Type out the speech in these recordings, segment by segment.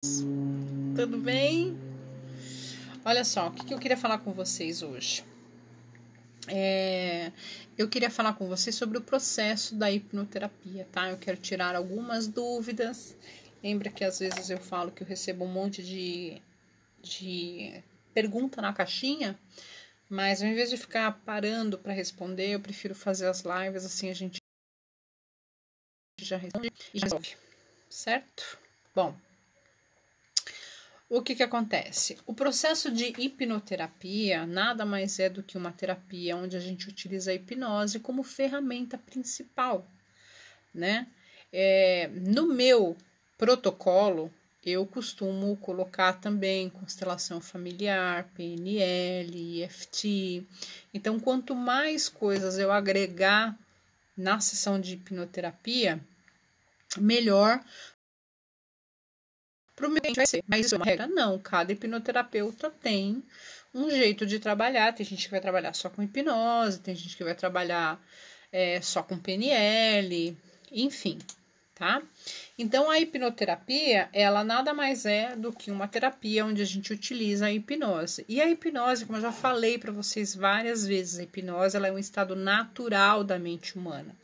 Tudo bem? Olha só, o que eu queria falar com vocês hoje? Eu queria falar com vocês sobre o processo da hipnoterapia, tá? Eu quero tirar algumas dúvidas. Lembra que às vezes eu falo que eu recebo um monte de pergunta na caixinha, mas ao invés de ficar parando para responder, eu prefiro fazer as lives, assim a gente já responde e já resolve, certo? Bom, o que acontece? O processo de hipnoterapia nada mais é do que uma terapia onde a gente utiliza a hipnose como ferramenta principal, né? No meu protocolo, eu costumo colocar também constelação familiar, PNL, EFT. Então, quanto mais coisas eu agregar na sessão de hipnoterapia, melhor para o meu cliente vai ser. Mas isso é uma regra? Não. Cada hipnoterapeuta tem um jeito de trabalhar. Tem gente que vai trabalhar só com hipnose, tem gente que vai trabalhar só com PNL, enfim, tá? Então, a hipnoterapia, ela nada mais é do que uma terapia onde a gente utiliza a hipnose. E a hipnose, como eu já falei para vocês várias vezes, a hipnose ela é um estado natural da mente humana.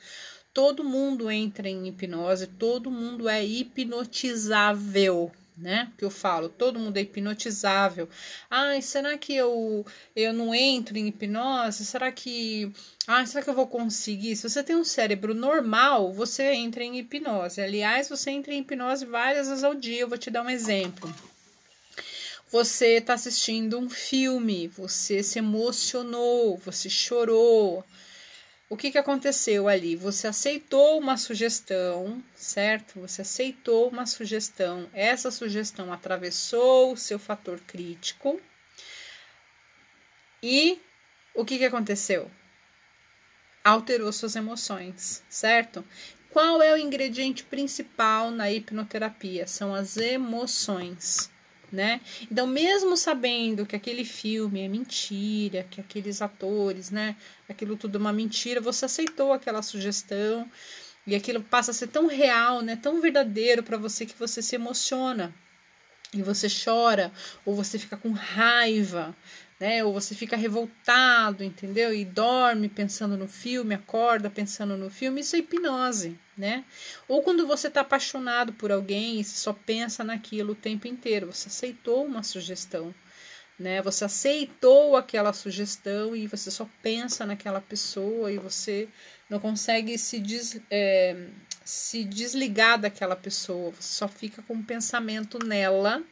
Todo mundo entra em hipnose, todo mundo é hipnotizável, né? Que eu falo, todo mundo é hipnotizável. Ai, será que eu não entro em hipnose? Será que eu vou conseguir? Se você tem um cérebro normal, você entra em hipnose. Aliás, você entra em hipnose várias vezes ao dia. Eu vou te dar um exemplo. Você está assistindo um filme, você se emocionou, você chorou. O que aconteceu ali? Você aceitou uma sugestão, certo? Você aceitou uma sugestão. Essa sugestão atravessou o seu fator crítico. E o que aconteceu? Alterou suas emoções, certo? Qual é o ingrediente principal na hipnoterapia? São as emoções, né? Então, mesmo sabendo que aquele filme é mentira, que aqueles atores, né, aquilo tudo é uma mentira, você aceitou aquela sugestão e aquilo passa a ser tão real, né, tão verdadeiro para você que você se emociona e você chora ou você fica com raiva, né? Ou você fica revoltado, entendeu? E dorme pensando no filme, acorda pensando no filme, isso é hipnose, né? Ou quando você está apaixonado por alguém e você só pensa naquilo o tempo inteiro, você aceitou uma sugestão, né? Você aceitou aquela sugestão e você só pensa naquela pessoa e você não consegue se desligar daquela pessoa, você só fica com o pensamento nela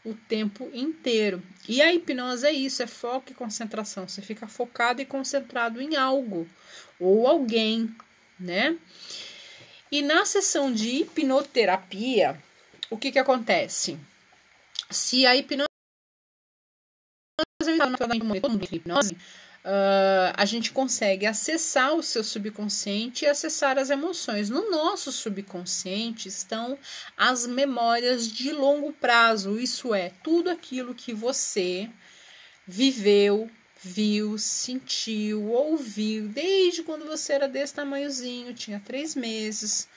o tempo inteiro. E a hipnose é isso, é foco e concentração. Você fica focado e concentrado em algo ou alguém, né? E na sessão de hipnoterapia, o que acontece? Se a hipnose a gente consegue acessar o seu subconsciente e acessar as emoções. No nosso subconsciente estão as memórias de longo prazo, isso é, tudo aquilo que você viveu, viu, sentiu, ouviu, desde quando você era desse tamanhozinho, tinha 3 meses,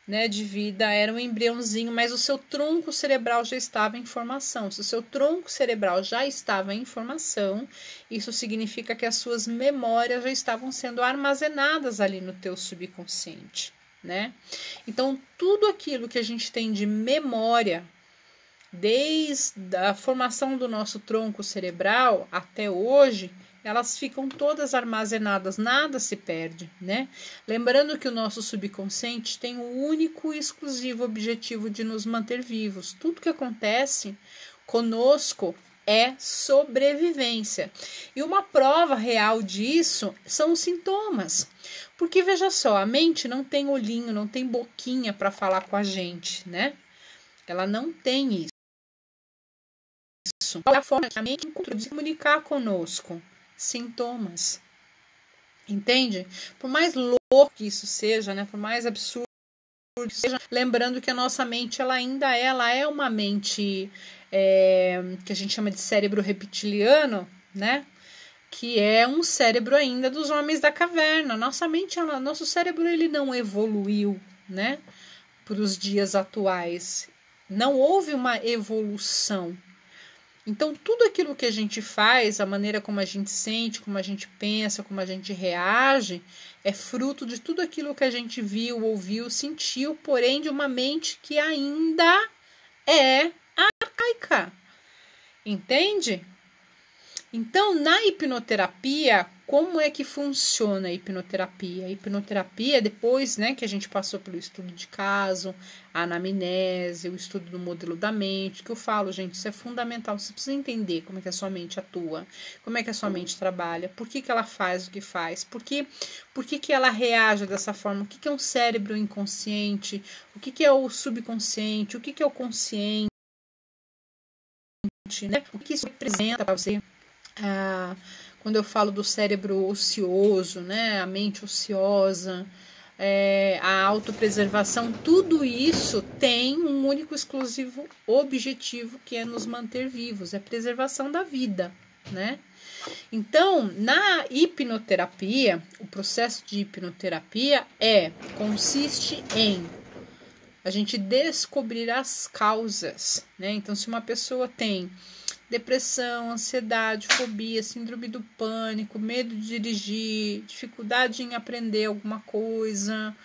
né, de vida, era um embriãozinho, mas o seu tronco cerebral já estava em formação. Se o seu tronco cerebral já estava em formação, isso significa que as suas memórias já estavam sendo armazenadas ali no teu subconsciente, né? Então, tudo aquilo que a gente tem de memória, desde a formação do nosso tronco cerebral até hoje, elas ficam todas armazenadas, nada se perde, né? Lembrando que o nosso subconsciente tem o único e exclusivo objetivo de nos manter vivos. Tudo que acontece conosco é sobrevivência. E uma prova real disso são os sintomas. Porque veja só, a mente não tem olhinho, não tem boquinha para falar com a gente, né? Ela não tem isso. Qual é a forma que a mente encontrou de se comunicar conosco? Sintomas. Entende? Por mais louco que isso seja, né? Por mais absurdo que seja, lembrando que a nossa mente ela é uma mente que a gente chama de cérebro reptiliano, né? Que é um cérebro ainda dos homens da caverna. Nossa mente, nosso cérebro ele não evoluiu, né? Para os dias atuais. Não houve uma evolução. Então, tudo aquilo que a gente faz, a maneira como a gente sente, como a gente pensa, como a gente reage, é fruto de tudo aquilo que a gente viu, ouviu, sentiu, porém de uma mente que ainda é arcaica. Entende? Então, na hipnoterapia, como é que funciona a hipnoterapia? A hipnoterapia, depois, né, que a gente passou pelo estudo de caso, a anamnese, o estudo do modelo da mente, que eu falo, gente, isso é fundamental. Você precisa entender como é que a sua mente atua, como é que a sua mente trabalha, por que ela faz o que faz, por que ela reage dessa forma, o que é um cérebro inconsciente, o que é o subconsciente, o que é o consciente, né? O que isso representa para você. Quando eu falo do cérebro ocioso, né, a mente ociosa, a autopreservação, tudo isso tem um único exclusivo objetivo, que é nos manter vivos, é a preservação da vida, né? Então, na hipnoterapia, o processo de hipnoterapia consiste em a gente descobrir as causas, né? Então, se uma pessoa tem depressão, ansiedade, fobia, síndrome do pânico, medo de dirigir, dificuldade em aprender alguma coisa,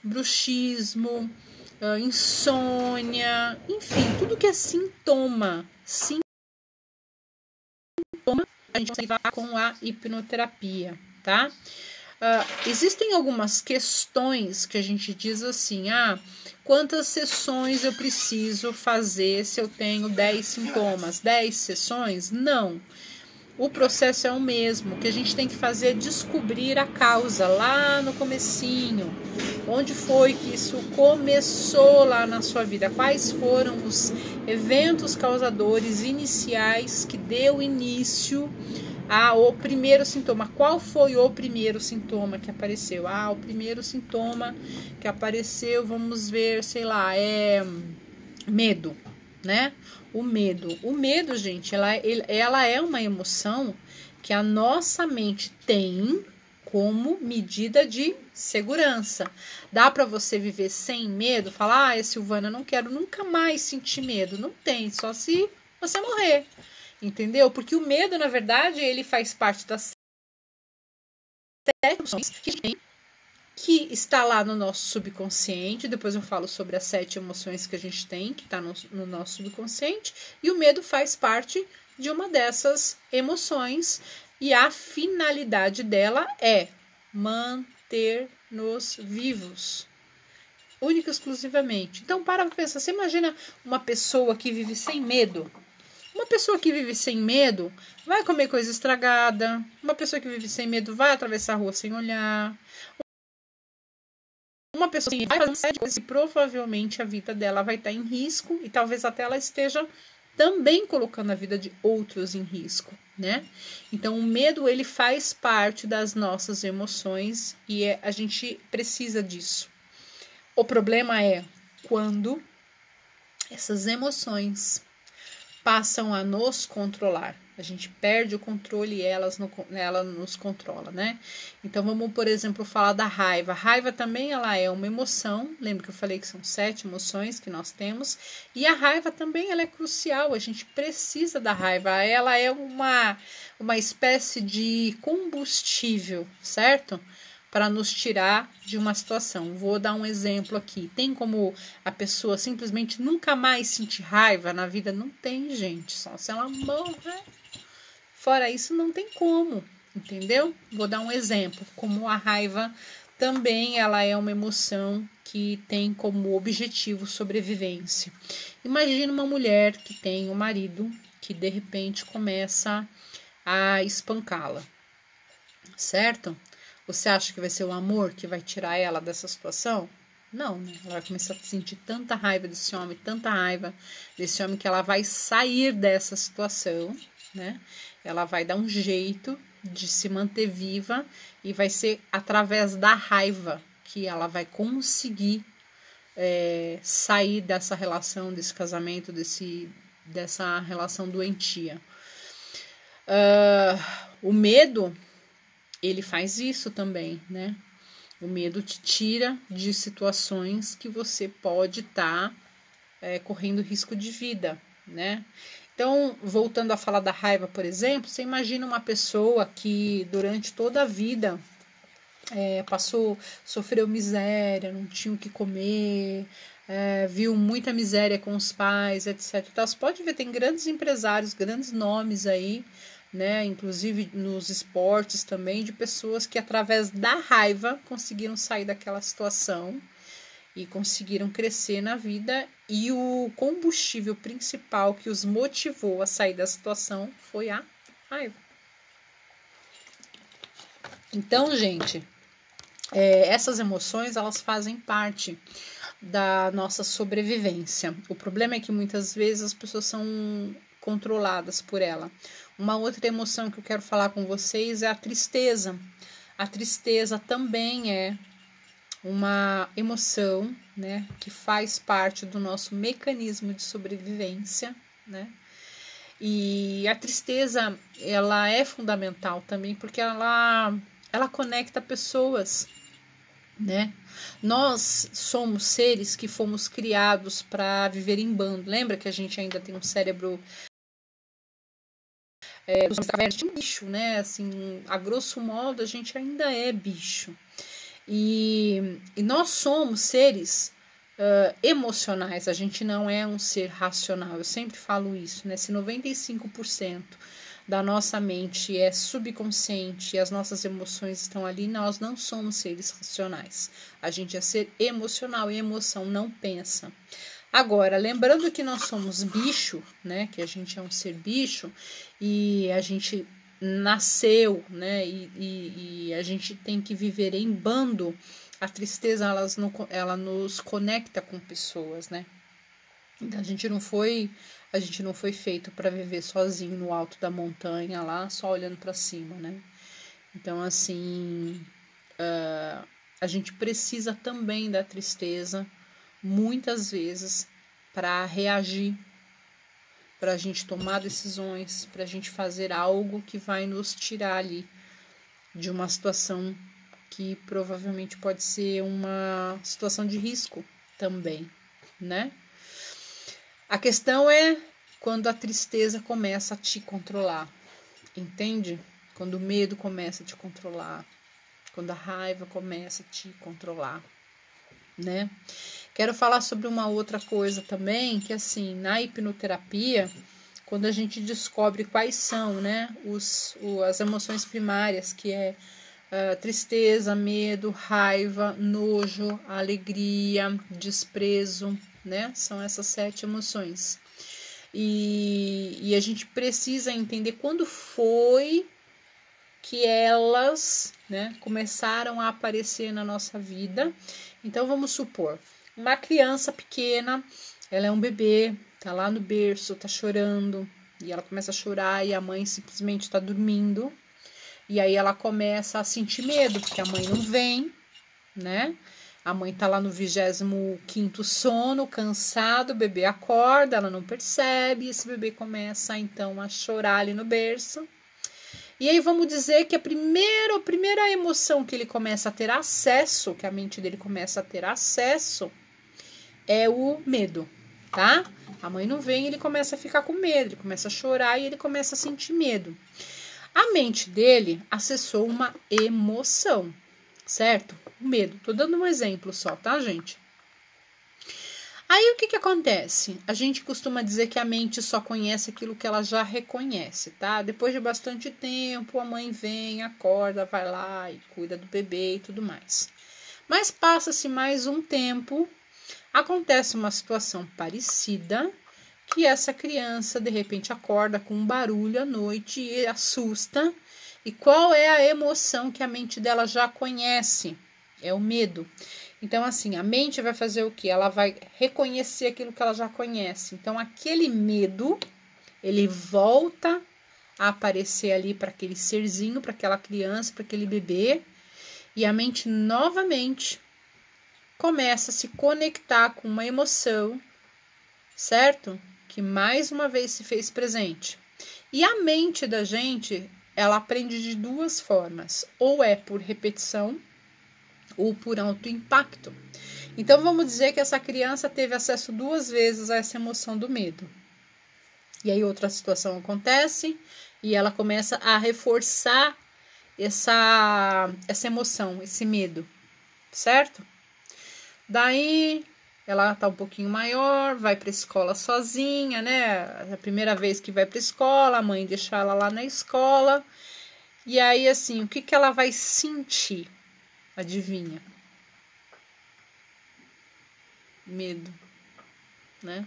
bruxismo, insônia, enfim, tudo que é sintoma, a gente vai com a hipnoterapia, tá? Existem algumas questões que a gente diz assim, quantas sessões eu preciso fazer se eu tenho 10 sintomas? 10 sessões? Não. O processo é o mesmo. O que a gente tem que fazer é descobrir a causa lá no comecinho. Onde foi que isso começou lá na sua vida? Quais foram os eventos causadores iniciais que deu início o primeiro sintoma? Qual foi o primeiro sintoma que apareceu? O primeiro sintoma que apareceu, vamos ver, sei lá, é medo, né? O medo, gente, ela é uma emoção que a nossa mente tem como medida de segurança. Dá para você viver sem medo? Falar, Silvana, não quero nunca mais sentir medo. Não tem, só se você morrer. Entendeu? Porque o medo, na verdade, ele faz parte das 7 emoções que está lá no nosso subconsciente. Depois eu falo sobre as 7 emoções que a gente tem, que está no nosso subconsciente. E o medo faz parte de uma dessas emoções. E a finalidade dela é manter-nos vivos. Única e exclusivamente. Então, para pensar. Você imagina uma pessoa que vive sem medo? Uma pessoa que vive sem medo vai comer coisa estragada. Uma pessoa que vive sem medo vai atravessar a rua sem olhar. Uma pessoa que vai fazer uma série de coisas e provavelmente a vida dela vai estar em risco e talvez até ela esteja também colocando a vida de outros em risco, né? Então, o medo, ele faz parte das nossas emoções e a gente precisa disso. O problema é quando essas emoções passam a nos controlar. A gente perde o controle e ela nos controla, né? Então, vamos, por exemplo, falar da raiva. A raiva também ela é uma emoção. Lembra que eu falei que são 7 emoções que nós temos? E a raiva também ela é crucial. A gente precisa da raiva. Ela é uma espécie de combustível, certo? Para nos tirar de uma situação. Vou dar um exemplo aqui. Tem como a pessoa simplesmente nunca mais sentir raiva na vida? Não tem, gente. Só se ela morrer. Fora isso, não tem como, entendeu? Vou dar um exemplo. Como a raiva também ela é uma emoção que tem como objetivo sobrevivência. Imagina uma mulher que tem um marido que de repente começa a espancá-la, certo? Você acha que vai ser o amor que vai tirar ela dessa situação? Não, né? Ela vai começar a sentir tanta raiva desse homem, que ela vai sair dessa situação, né? Ela vai dar um jeito de se manter viva e vai ser através da raiva que ela vai conseguir sair dessa relação, desse casamento, dessa relação doentia. O medo, ele faz isso também, né? O medo te tira de situações que você pode estar correndo risco de vida, né? Então, voltando a falar da raiva, por exemplo, você imagina uma pessoa que durante toda a vida sofreu miséria, não tinha o que comer, viu muita miséria com os pais, etc. Então, você pode ver, tem grandes empresários, grandes nomes aí, né, inclusive nos esportes também, de pessoas que através da raiva conseguiram sair daquela situação e conseguiram crescer na vida, e o combustível principal que os motivou a sair da situação foi a raiva. Então, gente, essas emoções, elas fazem parte da nossa sobrevivência. O problema é que muitas vezes as pessoas são controladas por ela. Uma outra emoção que eu quero falar com vocês é a tristeza. A tristeza também é uma emoção, né, que faz parte do nosso mecanismo de sobrevivência, né? E a tristeza, ela é fundamental também porque ela conecta pessoas, né? Nós somos seres que fomos criados para viver em bando. Lembra que a gente ainda tem um cérebro de bicho, né? Assim, a grosso modo, a gente ainda é bicho. E nós somos seres emocionais, a gente não é um ser racional. Eu sempre falo isso, né? Se 95% da nossa mente é subconsciente e as nossas emoções estão ali, nós não somos seres racionais. A gente é ser emocional e emoção não pensa. Agora, lembrando que nós somos bicho, né? Que a gente é um ser bicho e a gente nasceu, né? E a gente tem que viver em bando. A tristeza, ela nos conecta com pessoas, né? Então, a gente não foi feito para viver sozinho no alto da montanha lá, só olhando para cima, né? Então, assim, a gente precisa também da tristeza muitas vezes para reagir, para a gente tomar decisões, para a gente fazer algo que vai nos tirar ali de uma situação que provavelmente pode ser uma situação de risco também, né? A questão é quando a tristeza começa a te controlar, entende? Quando o medo começa a te controlar, quando a raiva começa a te controlar, né? Quero falar sobre uma outra coisa também, que assim, na hipnoterapia, quando a gente descobre quais são, né, as emoções primárias, que é tristeza, medo, raiva, nojo, alegria, desprezo, né? São essas 7 emoções. E a gente precisa entender quando foi que elas, né, começaram a aparecer na nossa vida. Então, vamos supor, uma criança pequena, ela é um bebê, tá lá no berço, tá chorando, e ela começa a chorar e a mãe simplesmente tá dormindo. E aí ela começa a sentir medo, porque a mãe não vem, né? A mãe tá lá no 25º sono, cansado, o bebê acorda, ela não percebe, e esse bebê começa então a chorar ali no berço. E aí vamos dizer que a primeira emoção que ele começa a ter acesso, que a mente dele começa a ter acesso, é o medo, tá? A mãe não vem, ele começa a ficar com medo, ele começa a chorar e ele começa a sentir medo. A mente dele acessou uma emoção, certo? O medo. Tô dando um exemplo só, tá, gente? Aí o que acontece? A gente costuma dizer que a mente só conhece aquilo que ela já reconhece, tá? Depois de bastante tempo, a mãe vem, acorda, vai lá e cuida do bebê e tudo mais. Mas passa-se mais um tempo, acontece uma situação parecida, que essa criança de repente acorda com um barulho à noite e assusta. E qual é a emoção que a mente dela já conhece? É o medo. Então, assim, a mente vai fazer o quê? Ela vai reconhecer aquilo que ela já conhece. Então, aquele medo, ele volta a aparecer ali para aquele serzinho, para aquela criança, para aquele bebê. E a mente novamente começa a se conectar com uma emoção, certo? Que mais uma vez se fez presente. E a mente da gente, ela aprende de 2 formas. Ou é por repetição, ou por alto impacto. Então, vamos dizer que essa criança teve acesso 2 vezes a essa emoção do medo. E aí outra situação acontece e ela começa a reforçar essa emoção, esse medo, certo? Daí ela tá um pouquinho maior, vai para a escola sozinha, né? É a primeira vez que vai para a escola, a mãe deixa ela lá na escola. E aí, assim, o que que ela vai sentir? Adivinha? Medo, né?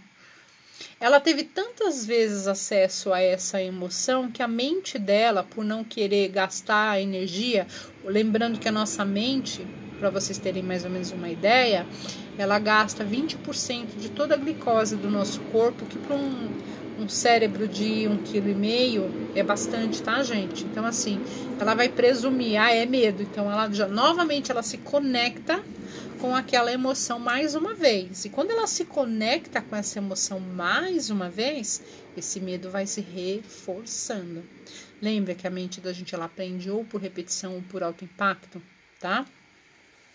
Ela teve tantas vezes acesso a essa emoção que a mente dela, por não querer gastar a energia, lembrando que a nossa mente, para vocês terem mais ou menos uma ideia, ela gasta 20% de toda a glicose do nosso corpo, que para um cérebro de 1,5 kg é bastante, tá, gente? Então, assim, ela vai presumir, é medo. Então, ela novamente ela se conecta com aquela emoção mais uma vez. E quando ela se conecta com essa emoção mais uma vez, esse medo vai se reforçando. Lembra que a mente da gente ela aprende ou por repetição ou por alto impacto, tá?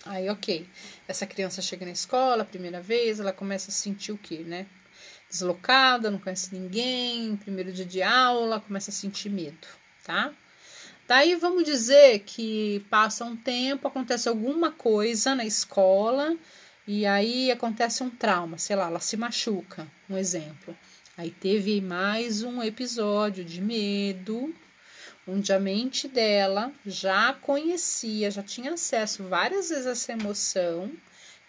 Aí, ok. Essa criança chega na escola, primeira vez, ela começa a sentir o quê, né? Deslocada, não conhece ninguém, primeiro dia de aula, começa a sentir medo, tá? Daí vamos dizer que passa um tempo, acontece alguma coisa na escola e aí acontece um trauma, sei lá, ela se machuca, um exemplo. Aí teve mais um episódio de medo, onde a mente dela já conhecia, já tinha acesso várias vezes a essa emoção,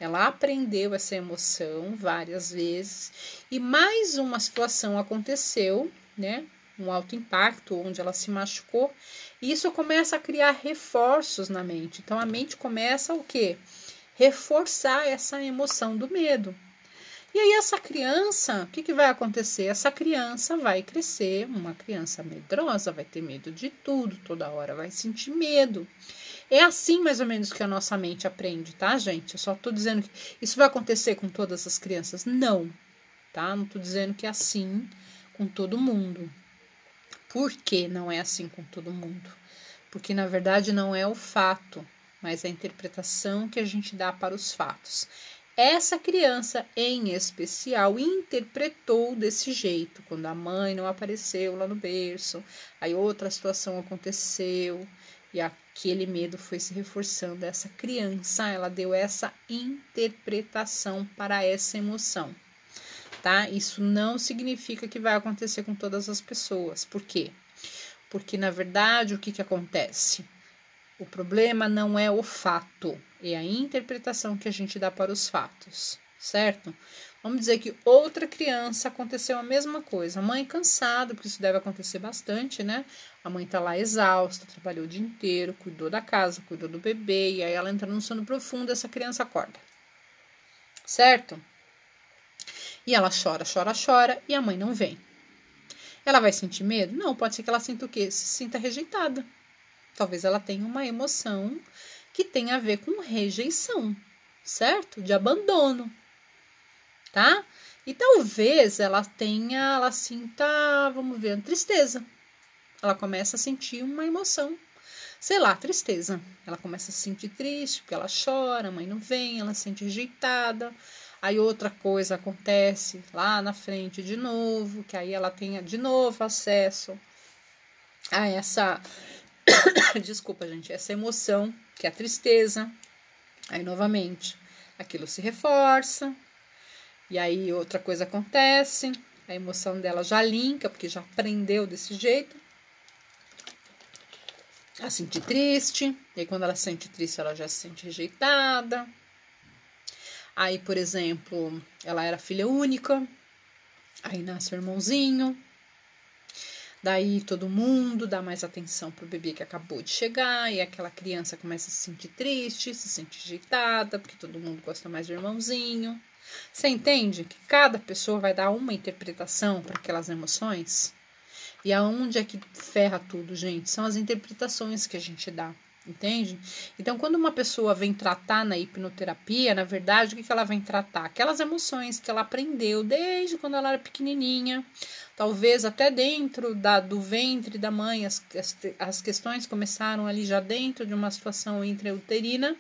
ela aprendeu essa emoção várias vezes e mais uma situação aconteceu, né? Um alto impacto, onde ela se machucou, e isso começa a criar reforços na mente. Então, a mente começa o quê? Reforçar essa emoção do medo. E aí, essa criança, o que vai acontecer? Essa criança vai crescer, uma criança medrosa, vai ter medo de tudo, toda hora vai sentir medo. É assim, mais ou menos, que a nossa mente aprende, tá, gente? Eu só tô dizendo que isso vai acontecer com todas as crianças? Não, tá? Não tô dizendo que é assim com todo mundo. Por que não é assim com todo mundo? Porque, na verdade, não é o fato, mas a interpretação que a gente dá para os fatos. Essa criança, em especial, interpretou desse jeito, quando a mãe não apareceu lá no berço, aí outra situação aconteceu, e aquele medo foi se reforçando. Essa criança, ela deu essa interpretação para essa emoção. Tá? Isso não significa que vai acontecer com todas as pessoas. Por quê? Porque, na verdade, o que acontece? O problema não é o fato, é a interpretação que a gente dá para os fatos, certo? Vamos dizer que outra criança aconteceu a mesma coisa. A mãe cansada, porque isso deve acontecer bastante, né? A mãe tá lá exausta, trabalhou o dia inteiro, cuidou da casa, cuidou do bebê, e aí ela entra num sono profundo, essa criança acorda, certo? E ela chora, chora, chora e a mãe não vem. Ela vai sentir medo? Não, pode ser que ela sinta o quê? Se sinta rejeitada. Talvez ela tenha uma emoção que tenha a ver com rejeição, certo? De abandono, tá? E talvez ela sinta, vamos ver, tristeza. Ela começa a sentir uma emoção, sei lá, tristeza. Ela começa a se sentir triste porque ela chora, a mãe não vem, ela se sente rejeitada. Aí outra coisa acontece lá na frente de novo, que aí ela tenha de novo acesso a essa, desculpa gente, essa emoção, que é a tristeza. Aí novamente, aquilo se reforça, e aí outra coisa acontece, a emoção dela já linka, porque já aprendeu desse jeito, a sentir triste, e aí quando ela se sente triste, ela já se sente rejeitada. Aí, por exemplo, ela era filha única, aí nasce o irmãozinho, daí todo mundo dá mais atenção pro bebê que acabou de chegar, e aquela criança começa a se sentir triste, se sente rejeitada, porque todo mundo gosta mais do irmãozinho. Você entende que cada pessoa vai dar uma interpretação para aquelas emoções? E aonde é que ferra tudo, gente? São as interpretações que a gente dá. Entende? Então, quando uma pessoa vem tratar na hipnoterapia, na verdade, o que ela vem tratar? Aquelas emoções que ela aprendeu desde quando ela era pequenininha, talvez até dentro do ventre da mãe, as questões começaram ali já dentro de uma situação intrauterina,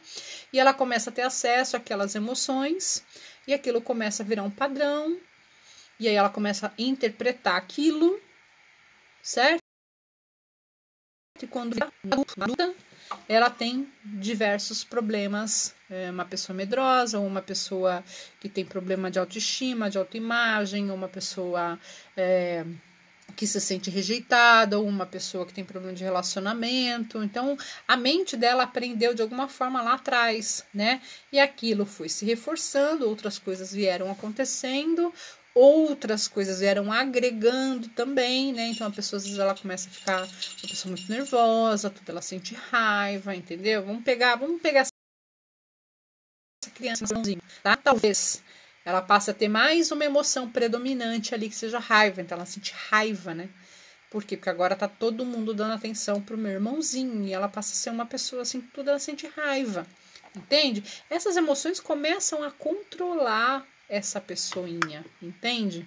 e ela começa a ter acesso àquelas emoções, e aquilo começa a virar um padrão, e aí ela começa a interpretar aquilo, certo? E quando adulta, ela tem diversos problemas, uma pessoa medrosa, ou uma pessoa que tem problema de autoestima, de autoimagem, ou uma pessoa que se sente rejeitada, ou uma pessoa que tem problema de relacionamento. Então, a mente dela aprendeu de alguma forma lá atrás, né? E aquilo foi se reforçando, outras coisas vieram acontecendo, outras coisas vieram agregando também, né? Então a pessoa, às vezes, ela começa a ficar uma pessoa muito nervosa, tudo ela sente raiva, entendeu? Vamos pegar essa criança, tá? Talvez ela passe a ter mais uma emoção predominante ali que seja raiva, então ela sente raiva, né? Por quê? Porque agora tá todo mundo dando atenção pro meu irmãozinho e ela passa a ser uma pessoa assim, tudo ela sente raiva, entende? Essas emoções começam a controlar essa pessoinha, entende?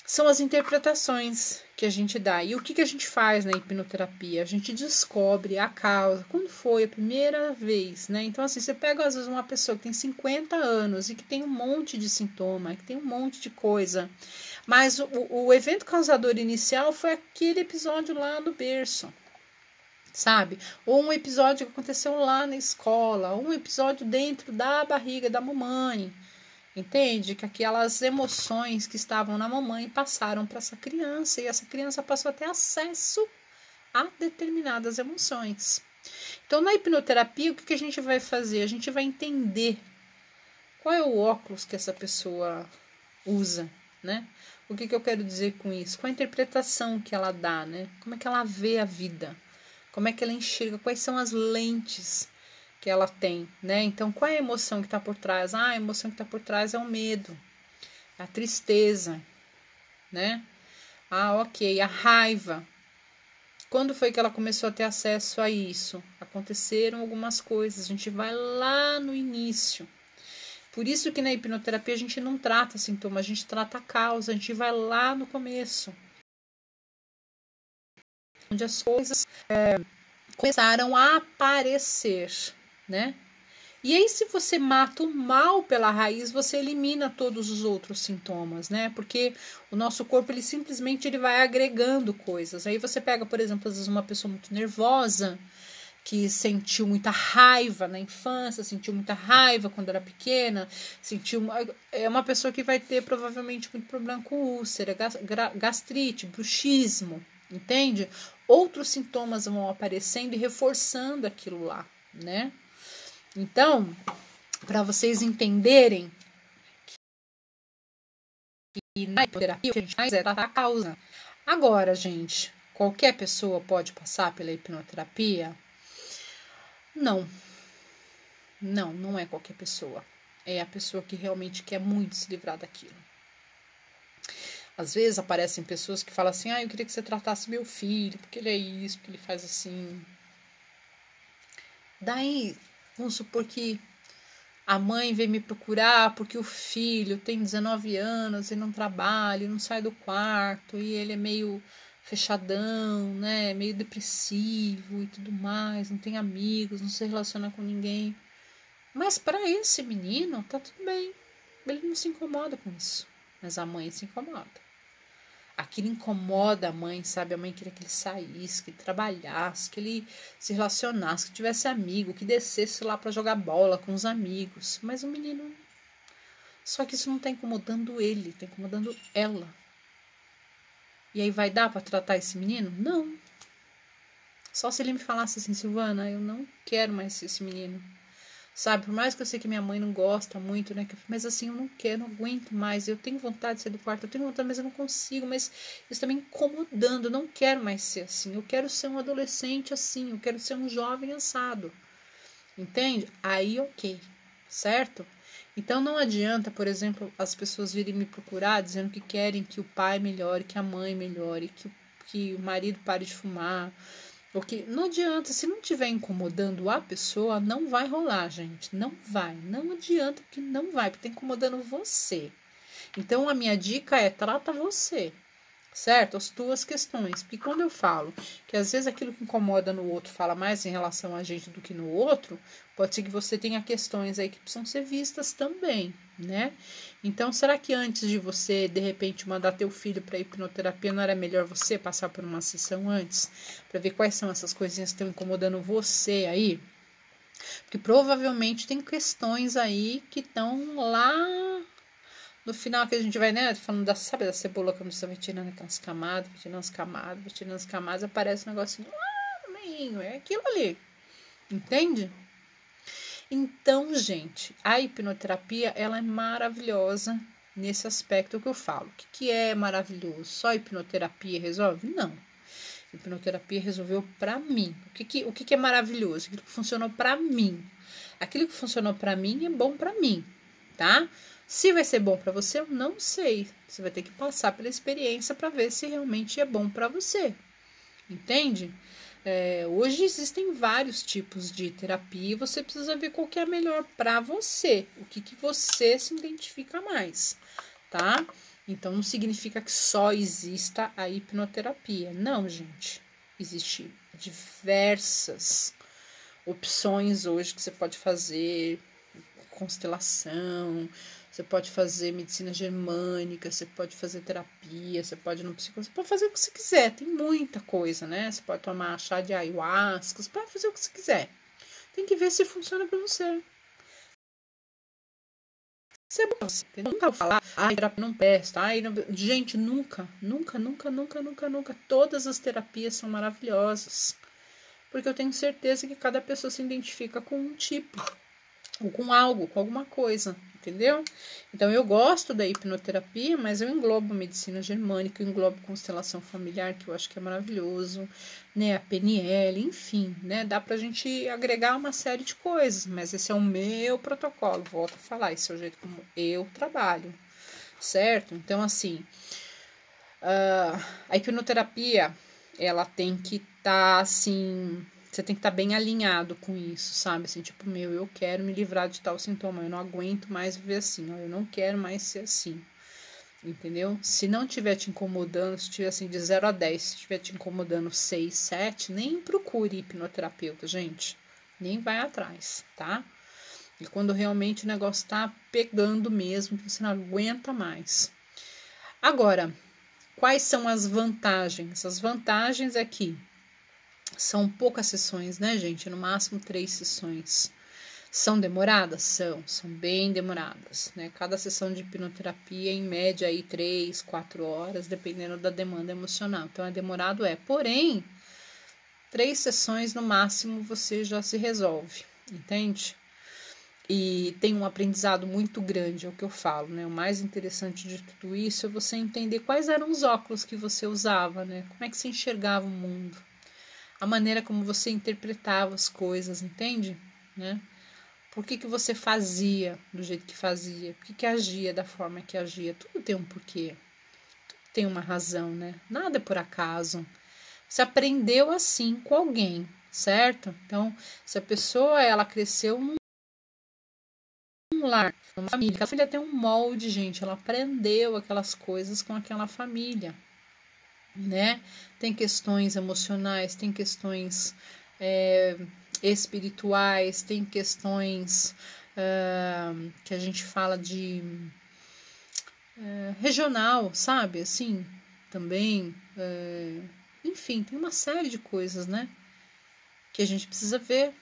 São as interpretações que a gente dá. E o que a gente faz na hipnoterapia? A gente descobre a causa, quando foi a primeira vez, né? Então, assim, você pega, às vezes, uma pessoa que tem 50 anos e que tem um monte de sintoma, que tem um monte de coisa, mas o evento causador inicial foi aquele episódio lá do berço, sabe? Ou um episódio que aconteceu lá na escola, ou um episódio dentro da barriga da mamãe. Entende? Que aquelas emoções que estavam na mamãe passaram para essa criança e essa criança passou a ter acesso a determinadas emoções. Então, na hipnoterapia, o que a gente vai fazer? A gente vai entender qual é o óculos que essa pessoa usa, né? O que eu quero dizer com isso? Qual a interpretação que ela dá, né? Como é que ela vê a vida? Como é que ela enxerga? Quais são as lentes que ela tem, né? Então, qual é a emoção que está por trás? A emoção que está por trás é o medo, a tristeza, né? Ok, a raiva. Quando foi que ela começou a ter acesso a isso? Aconteceram algumas coisas, a gente vai lá no início. Por isso que na hipnoterapia a gente não trata sintoma, a gente trata a causa, a gente vai lá no começo. Onde as coisas começaram a aparecer, né? E aí, se você mata o mal pela raiz, você elimina todos os outros sintomas, né? Porque o nosso corpo, ele simplesmente vai agregando coisas. Aí você pega, por exemplo, às vezes uma pessoa muito nervosa, que sentiu muita raiva na infância, sentiu muita raiva quando era pequena, é uma pessoa que vai ter provavelmente muito problema com úlcera, gastrite, bruxismo, entende? Outros sintomas vão aparecendo e reforçando aquilo lá, né? Então, para vocês entenderem que na hipnoterapia o que a gente faz é tratar a causa. Agora, gente, qualquer pessoa pode passar pela hipnoterapia? Não. Não é qualquer pessoa. É a pessoa que realmente quer muito se livrar daquilo. Às vezes aparecem pessoas que falam assim, eu queria que você tratasse meu filho, porque ele é isso, porque ele faz assim. Daí, vamos supor que a mãe vem me procurar porque o filho tem 19 anos e não trabalha, não sai do quarto, e ele é meio fechadão, né? Meio depressivo e tudo mais, não tem amigos, não se relaciona com ninguém. Mas para esse menino, tá tudo bem. Ele não se incomoda com isso. Mas a mãe se incomoda. Aquilo incomoda a mãe, sabe? A mãe queria que ele saísse, que ele trabalhasse, que ele se relacionasse, que tivesse amigo, que descesse lá para jogar bola com os amigos. Mas o menino... Só que isso não tá incomodando ele, tá incomodando ela. E aí vai dar para tratar esse menino? Não. Só se ele me falasse assim, Silvana, eu não quero mais ser esse menino. Sabe, por mais que eu sei que minha mãe não gosta muito, né? Mas assim, eu não quero, não aguento mais. Eu tenho vontade de sair do quarto, eu tenho vontade, mas eu não consigo. Mas isso tá me incomodando, eu não quero mais ser assim. Eu quero ser um adolescente assim, eu quero ser um jovem assado. Entende? Aí, ok, certo? Então não adianta, por exemplo, as pessoas virem me procurar dizendo que querem que o pai melhore, que a mãe melhore, que o marido pare de fumar, Porque não adianta, se não estiver incomodando a pessoa, não vai rolar, gente. Não vai. Não adianta que não vai, porque tá incomodando você. Então, a minha dica é, trata você, certo? As tuas questões. Porque quando eu falo que às vezes aquilo que incomoda no outro fala mais em relação a gente do que no outro, pode ser que você tenha questões aí que precisam ser vistas também, né? Então, será que antes de você, de repente, mandar teu filho para hipnoterapia, não era melhor você passar por uma sessão antes, para ver quais são essas coisinhas que estão incomodando você aí? Porque provavelmente tem questões aí que estão lá no final, que a gente vai, né, falando da, sabe, da cebola, quando você vai tirando aquelas camadas, vai tirando as camadas, vai tirando as camadas, aparece um negocinho lá no meio, é aquilo ali, entende? Então, gente, a hipnoterapia, ela é maravilhosa nesse aspecto que eu falo. O que é maravilhoso? Só a hipnoterapia resolve? Não. A hipnoterapia resolveu para mim. O que é maravilhoso? Aquilo que funcionou para mim. Aquilo que funcionou para mim é bom para mim, tá? Se vai ser bom para você, eu não sei. Você vai ter que passar pela experiência para ver se realmente é bom para você. Entende? Hoje existem vários tipos de terapia e você precisa ver qual que é a melhor para você, o que você se identifica mais, tá? Então não significa que só exista a hipnoterapia. Não, gente. Existem diversas opções hoje que você pode fazer, constelação, você pode fazer medicina germânica, você pode fazer terapia, você pode ir no psicólogo, você pode fazer o que você quiser, tem muita coisa, né? Você pode tomar chá de ayahuasca, você pode fazer o que você quiser. Tem que ver se funciona pra você. Isso é bom, você nunca vou falar, terapia não presta, não... Gente, nunca. Todas as terapias são maravilhosas. Porque eu tenho certeza que cada pessoa se identifica com um tipo, ou com algo, com alguma coisa, entendeu? Então eu gosto da hipnoterapia, mas eu englobo medicina germânica, eu englobo constelação familiar, que eu acho que é maravilhoso, né? A PNL, enfim, né? Dá pra gente agregar uma série de coisas, mas esse é o meu protocolo, volto a falar, esse é o jeito como eu trabalho, certo? Então, assim, a hipnoterapia, ela tem que estar, assim, você tem que estar bem alinhado com isso, sabe? Assim, tipo, eu quero me livrar de tal sintoma, eu não aguento mais viver assim, ó, eu não quero mais ser assim, entendeu? Se não estiver te incomodando, se estiver assim de 0 a 10, se estiver te incomodando 6, 7, nem procure hipnoterapeuta, gente. Nem vai atrás, tá? E quando realmente o negócio tá pegando mesmo, que você não aguenta mais. Agora, quais são as vantagens? As vantagens é que são poucas sessões, né, gente? No máximo 3 sessões. São demoradas? São bem demoradas, né? Cada sessão de hipnoterapia, em média, aí 3, 4 horas, dependendo da demanda emocional. Então, demorado. Porém, 3 sessões no máximo você já se resolve, entende? E tem um aprendizado muito grande, é o que eu falo, né? O mais interessante de tudo isso é você entender quais eram os óculos que você usava, né? Como é que você enxergava o mundo, a maneira como você interpretava as coisas, entende? Né? Por que você fazia do jeito que fazia? Por que agia da forma que agia? Tudo tem um porquê, tudo tem uma razão, né? Nada é por acaso. Você aprendeu assim com alguém, certo? Então, se a pessoa ela cresceu num lar, numa família, a família tem um molde, gente, ela aprendeu aquelas coisas com aquela família, né? Tem questões emocionais, tem questões espirituais, tem questões que a gente fala de regional, sabe? Assim, também, enfim, tem uma série de coisas, né? Que a gente precisa ver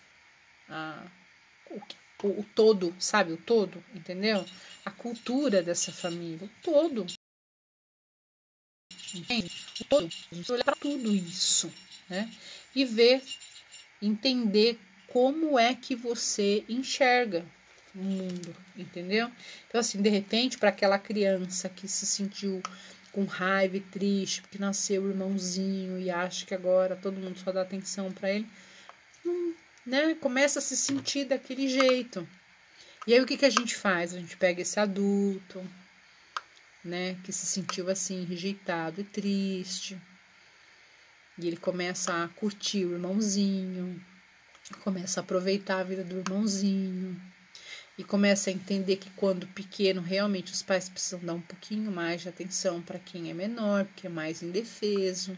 o todo, sabe? O todo, entendeu? A cultura dessa família, o todo. Entende? O todo. A gente olha para tudo isso, né? E ver, entender como é que você enxerga o mundo, entendeu? Então, assim, de repente, para aquela criança que se sentiu com raiva e triste, porque nasceu o irmãozinho e acha que agora todo mundo só dá atenção para ele, né? Começa a se sentir daquele jeito. E aí o que a gente faz? A gente pega esse adulto, né, que se sentiu assim, rejeitado e triste, E ele começa a curtir o irmãozinho, começa a aproveitar a vida do irmãozinho. E começa a entender que quando pequeno, realmente os pais precisam dar um pouquinho mais de atenção para quem é menor, porque é mais indefeso.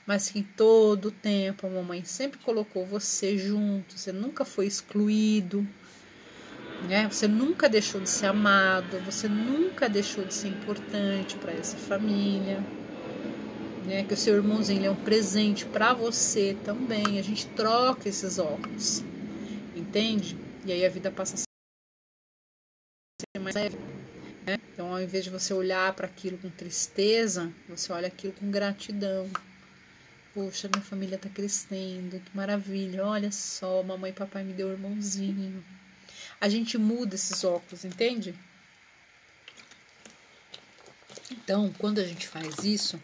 Mas que em todo o tempo a mamãe sempre colocou você junto, você nunca foi excluído, né? Você nunca deixou de ser amado, você nunca deixou de ser importante para essa família. Né? Que o seu irmãozinho é um presente para você também. A gente troca esses óculos, entende? E aí a vida passa a ser mais leve. Né? Então, ao invés de você olhar para aquilo com tristeza, você olha aquilo com gratidão. Poxa, minha família está crescendo, que maravilha. Olha só, mamãe e papai me deu um irmãozinho. A gente muda esses óculos, entende? Então, quando a gente faz isso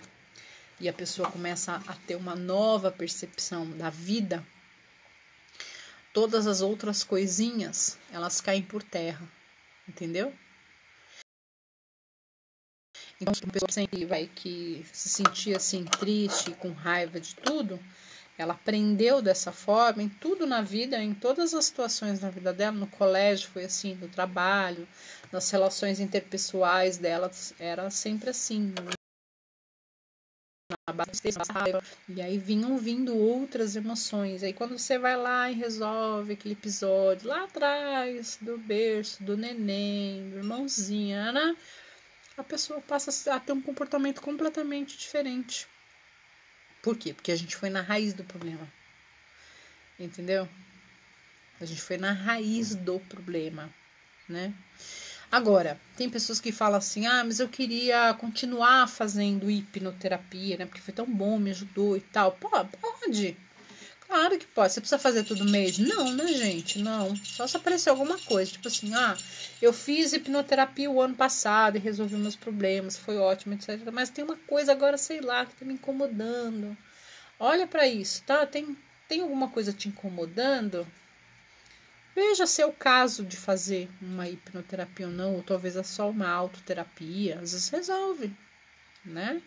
e a pessoa começa a ter uma nova percepção da vida, todas as outras coisinhas, elas caem por terra, entendeu? Então, se a pessoa sempre vai que se sentir assim triste, com raiva de tudo, ela aprendeu dessa forma em tudo na vida, em todas as situações na vida dela, no colégio foi assim, no trabalho, nas relações interpessoais dela, era sempre assim. E aí vinham vindo outras emoções. Aí quando você vai lá e resolve aquele episódio lá atrás, do berço, do neném, do irmãozinho, né? A pessoa passa a ter um comportamento completamente diferente. Por quê? Porque a gente foi na raiz do problema. Entendeu? A gente foi na raiz do problema, né? Agora, tem pessoas que falam assim, mas eu queria continuar fazendo hipnoterapia, né? Porque foi tão bom, me ajudou e tal. Pode. Claro que pode. Você precisa fazer todo mês? Não, né, gente? Não. Só se aparecer alguma coisa. Tipo assim, eu fiz hipnoterapia o ano passado e resolvi meus problemas. Foi ótimo, etc. Mas tem uma coisa agora, sei lá, que tá me incomodando. Olha pra isso, tá? Tem alguma coisa te incomodando? Veja se é o caso de fazer uma hipnoterapia ou não, ou talvez é só uma autoterapia. Às vezes resolve, né?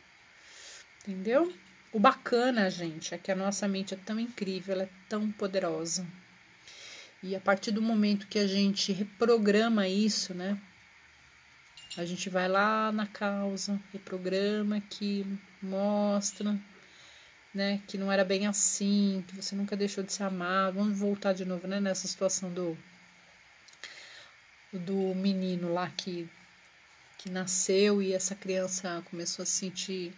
Entendeu? O bacana, gente, é que a nossa mente é tão incrível, ela é tão poderosa. E a partir do momento que a gente reprograma isso, né? A gente vai lá na causa, reprograma aquilo, mostra, né? Que não era bem assim, que você nunca deixou de ser amado. Vamos voltar de novo, né? Nessa situação do menino lá que nasceu e essa criança começou a se sentir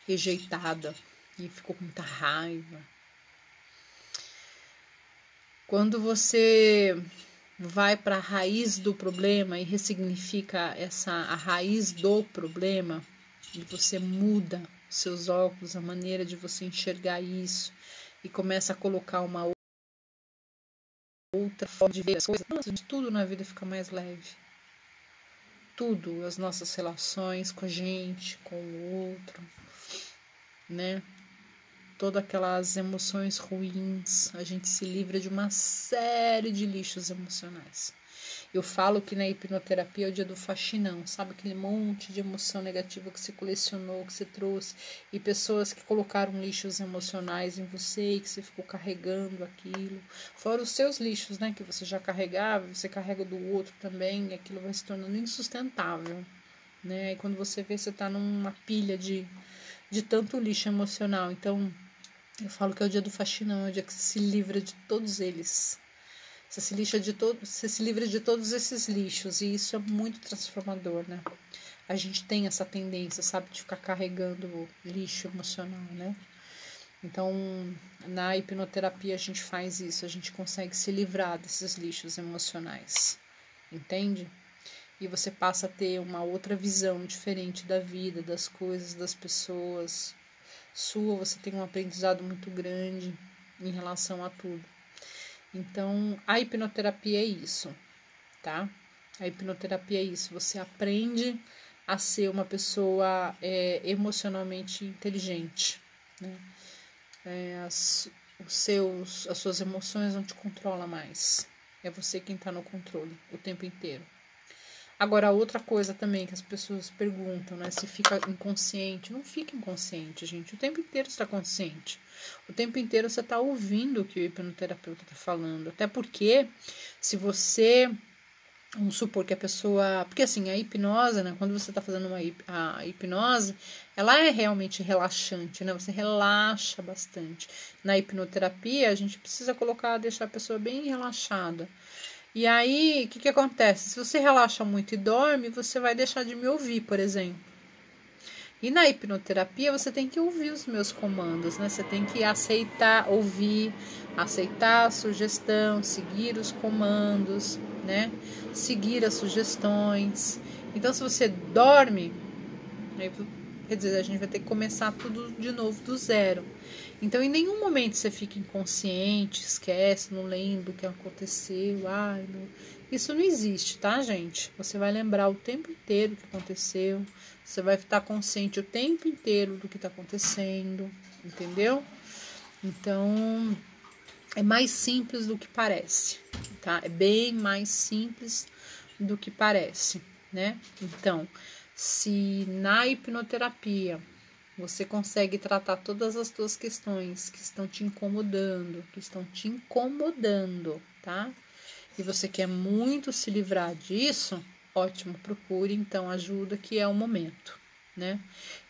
rejeitada e ficou com muita raiva. Quando você vai para a raiz do problema e ressignifica a raiz do problema, e você muda seus óculos, a maneira de você enxergar isso, e começa a colocar uma outra forma de ver as coisas, tudo na vida fica mais leve. Tudo, as nossas relações com a gente, com o outro, né? Todas aquelas emoções ruins, a gente se livra de uma série de lixos emocionais. Eu falo que na hipnoterapia é o dia do faxinão, sabe? Aquele monte de emoção negativa que você colecionou, que você trouxe, e pessoas que colocaram lixos emocionais em você e que você ficou carregando aquilo. Fora os seus lixos, né? Que você já carregava, você carrega do outro também, e aquilo vai se tornando insustentável, né? E quando você vê, você tá numa pilha de tanto lixo emocional. Então, eu falo que é o dia do faxinão, é o dia que você se livra de todos eles. Você se livra de todos esses lixos, e isso é muito transformador, né? A gente tem essa tendência, sabe, de ficar carregando lixo emocional, né? Então, na hipnoterapia a gente faz isso, a gente consegue se livrar desses lixos emocionais, entende? E você passa a ter uma outra visão diferente da vida, das coisas, das pessoas. Você tem um aprendizado muito grande em relação a tudo. Então, a hipnoterapia é isso, tá? A hipnoterapia é isso. Você aprende a ser uma pessoa emocionalmente inteligente, né? As suas emoções não te controlam mais. É você quem está no controle o tempo inteiro. Agora, outra coisa também que as pessoas perguntam, né? Se fica inconsciente. Não fica inconsciente, gente. O tempo inteiro você está consciente. O tempo inteiro você está ouvindo o que o hipnoterapeuta está falando. Até porque, se você... Vamos supor que a pessoa... Porque assim, a hipnose, né? Quando você está fazendo a hipnose, ela é realmente relaxante, né? Você relaxa bastante. Na hipnoterapia, a gente precisa deixar a pessoa bem relaxada. E aí, o que acontece? Se você relaxa muito e dorme, você vai deixar de me ouvir, por exemplo. E na hipnoterapia, você tem que ouvir os meus comandos, né? Você tem que aceitar a sugestão, seguir os comandos, né? Seguir as sugestões. Então, se você dorme, quer dizer, a gente vai ter que começar tudo de novo do zero. Então, em nenhum momento você fica inconsciente, esquece, não lembra o que aconteceu. Isso não existe, tá, gente? Você vai lembrar o tempo inteiro o que aconteceu. Você vai estar consciente o tempo inteiro do que está acontecendo, entendeu? Então, é mais simples do que parece, tá? É bem mais simples do que parece, né? Então, se na hipnoterapia você consegue tratar todas as suas questões que estão te incomodando, tá? E você quer muito se livrar disso, ótimo, procure então ajuda, que é o momento, né?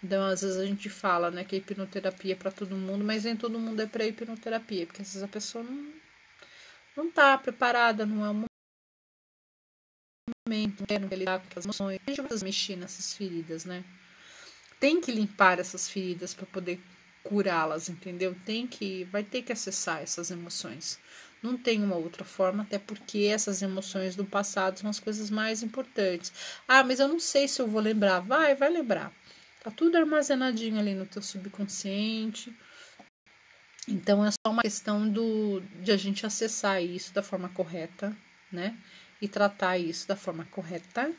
Então, às vezes a gente fala, né, que a hipnoterapia é para todo mundo, mas nem todo mundo é para hipnoterapia, porque às vezes a pessoa não tá preparada, não é o momento, não quer lidar com as emoções. A gente vai mexer nessas feridas, né? Tem que limpar essas feridas para poder curá-las, entendeu? Vai ter que acessar essas emoções. Não tem uma outra forma, até porque essas emoções do passado são as coisas mais importantes. Mas eu não sei se eu vou lembrar. Vai lembrar. Tá tudo armazenadinho ali no teu subconsciente. Então é só uma questão de a gente acessar isso da forma correta, né? E tratar isso da forma correta,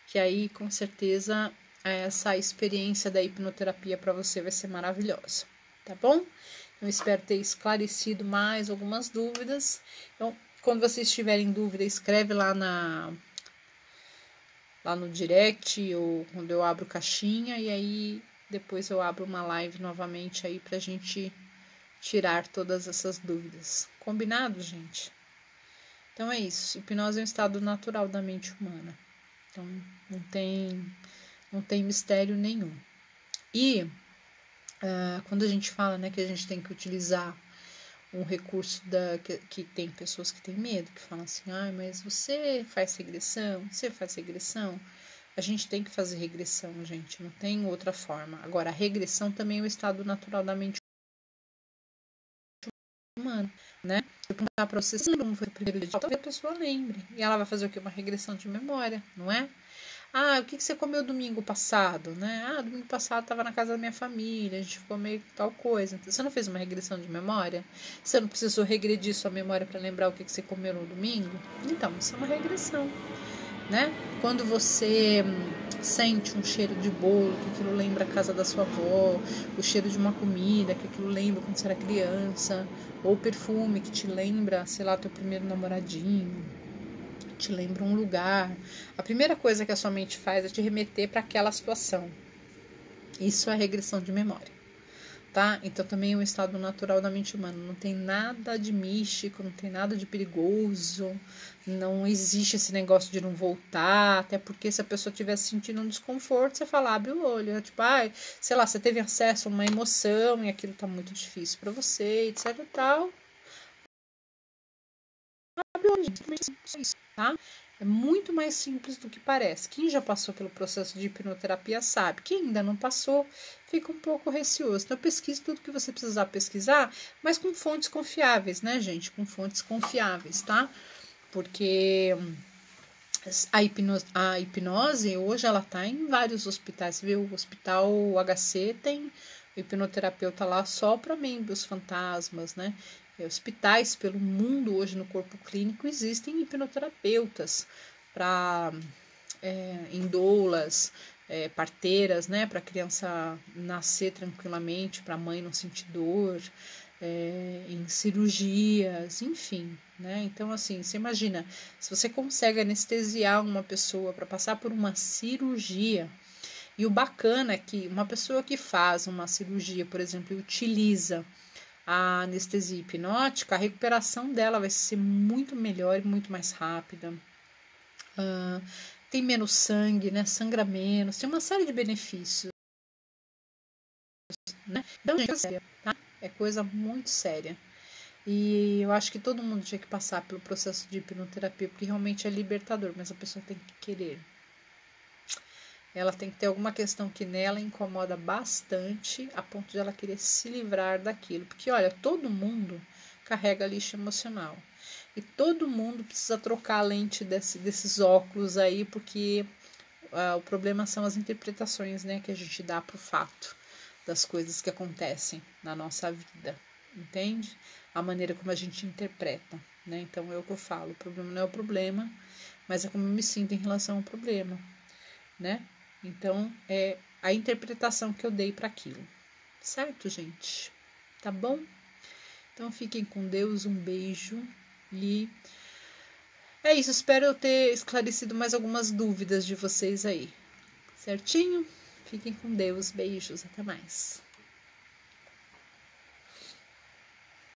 que aí com certeza essa experiência da hipnoterapia para você vai ser maravilhosa, tá bom? Eu espero ter esclarecido mais algumas dúvidas. Então, quando vocês tiverem dúvida, escreve lá no direct ou quando eu abro caixinha, e aí depois eu abro uma live novamente aí pra gente tirar todas essas dúvidas. Combinado, gente? Então é isso. Hipnose é um estado natural da mente humana. Então não tem mistério nenhum. E quando a gente fala, né, que a gente tem que utilizar um recurso que tem pessoas que têm medo, que falam assim, mas você faz regressão, a gente tem que fazer regressão, gente, não tem outra forma. Agora, a regressão também é o estado natural da mente humana, né? Se eu perguntar pra você, como foi o primeiro dia, talvez a pessoa lembre. E ela vai fazer o quê? Uma regressão de memória, não é? O que você comeu domingo passado, né? Domingo passado estava na casa da minha família, a gente ficou meio tal coisa. Então, você não fez uma regressão de memória? Você não precisou regredir sua memória para lembrar o que você comeu no domingo? Então, isso é uma regressão, né? Quando você sente um cheiro de bolo, que aquilo lembra a casa da sua avó, o cheiro de uma comida, que aquilo lembra quando você era criança, ou perfume que te lembra, sei lá, teu primeiro namoradinho, te lembra um lugar. A primeira coisa que a sua mente faz é te remeter para aquela situação. Isso é regressão de memória, tá? Então também é um estado natural da mente humana. Não tem nada de místico, não tem nada de perigoso, não existe esse negócio de não voltar, até porque se a pessoa estiver sentindo um desconforto, você fala, abre o olho, tipo, sei lá, você teve acesso a uma emoção e aquilo tá muito difícil para você, etc e tal. Abre o olho, gente, tá? É muito mais simples do que parece. Quem já passou pelo processo de hipnoterapia sabe. Quem ainda não passou, fica um pouco receoso. Então, pesquise tudo que você precisar pesquisar, mas com fontes confiáveis, né, gente? Com fontes confiáveis, tá? Porque a hipnose hoje ela tá em vários hospitais. Você viu? O Hospital HC tem o hipnoterapeuta lá só para membros fantasmas, né? Hospitais pelo mundo hoje no corpo clínico existem hipnoterapeutas para em doulas, parteiras, né, para a criança nascer tranquilamente, para a mãe não sentir dor, em cirurgias, enfim, né? Então, assim, você imagina, se você consegue anestesiar uma pessoa para passar por uma cirurgia, e o bacana é que uma pessoa que faz uma cirurgia, por exemplo, e utiliza a anestesia hipnótica, a recuperação dela vai ser muito melhor e muito mais rápida. Tem menos sangue, né? Sangra menos, tem uma série de benefícios, né? Então, gente, é séria, tá? É coisa muito séria. E eu acho que todo mundo tinha que passar pelo processo de hipnoterapia, porque realmente é libertador, mas a pessoa tem que querer. Ela tem que ter alguma questão que nela incomoda bastante, a ponto de ela querer se livrar daquilo. Porque, olha, todo mundo carrega lixo emocional. E todo mundo precisa trocar a lente desses óculos aí, porque o problema são as interpretações, né, que a gente dá pro fato das coisas que acontecem na nossa vida, entende? A maneira como a gente interpreta, né? Então é o que eu falo, o problema não é o problema, mas é como eu me sinto em relação ao problema, né? Então é a interpretação que eu dei para aquilo, certo, gente? Tá bom? Então fiquem com Deus, um beijo e é isso. Espero eu ter esclarecido mais algumas dúvidas de vocês aí, certinho? Fiquem com Deus, beijos, até mais.